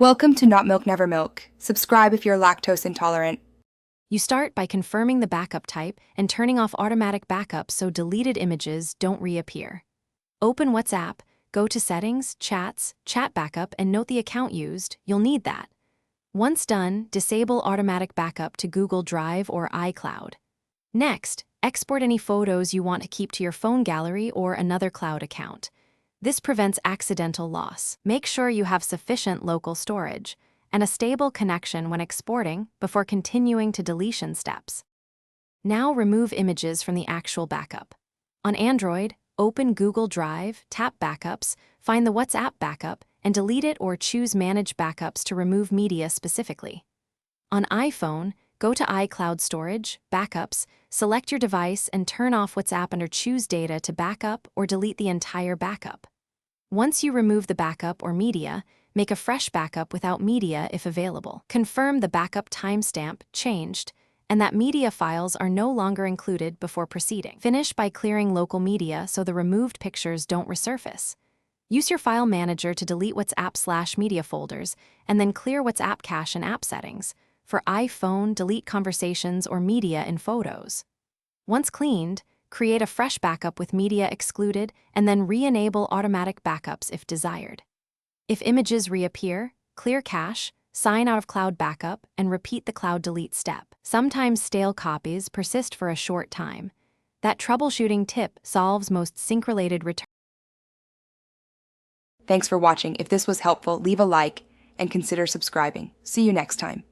Welcome to Not Milk Never Milk. Subscribe if you're lactose intolerant. You start by confirming the backup type and turning off automatic backup so deleted images don't reappear. Open WhatsApp, go to Settings, Chats, Chat Backup, and note the account used. You'll need that. Once done, disable automatic backup to Google Drive or iCloud. Next, export any photos you want to keep to your phone gallery or another cloud account. This prevents accidental loss. Make sure you have sufficient local storage and a stable connection when exporting before continuing to deletion steps. Now remove images from the actual backup. On Android, open Google Drive, tap Backups, find the WhatsApp backup, and delete it or choose Manage Backups to remove media specifically. On iPhone, go to iCloud Storage, Backups, select your device and turn off WhatsApp under Choose Data to backup or delete the entire backup. Once you remove the backup or media, make a fresh backup without media if available. Confirm the backup timestamp changed and that media files are no longer included before proceeding. Finish by clearing local media so the removed pictures don't resurface. Use your file manager to delete WhatsApp/media folders and then clear WhatsApp cache and app settings. For iPhone, delete conversations or media in Photos. Once cleaned, create a fresh backup with media excluded and then re-enable automatic backups if desired. If images reappear, clear cache, sign out of cloud backup, and repeat the cloud delete step. Sometimes stale copies persist for a short time. That troubleshooting tip solves most sync-related returns. Thanks for watching. If this was helpful, leave a like and consider subscribing. See you next time.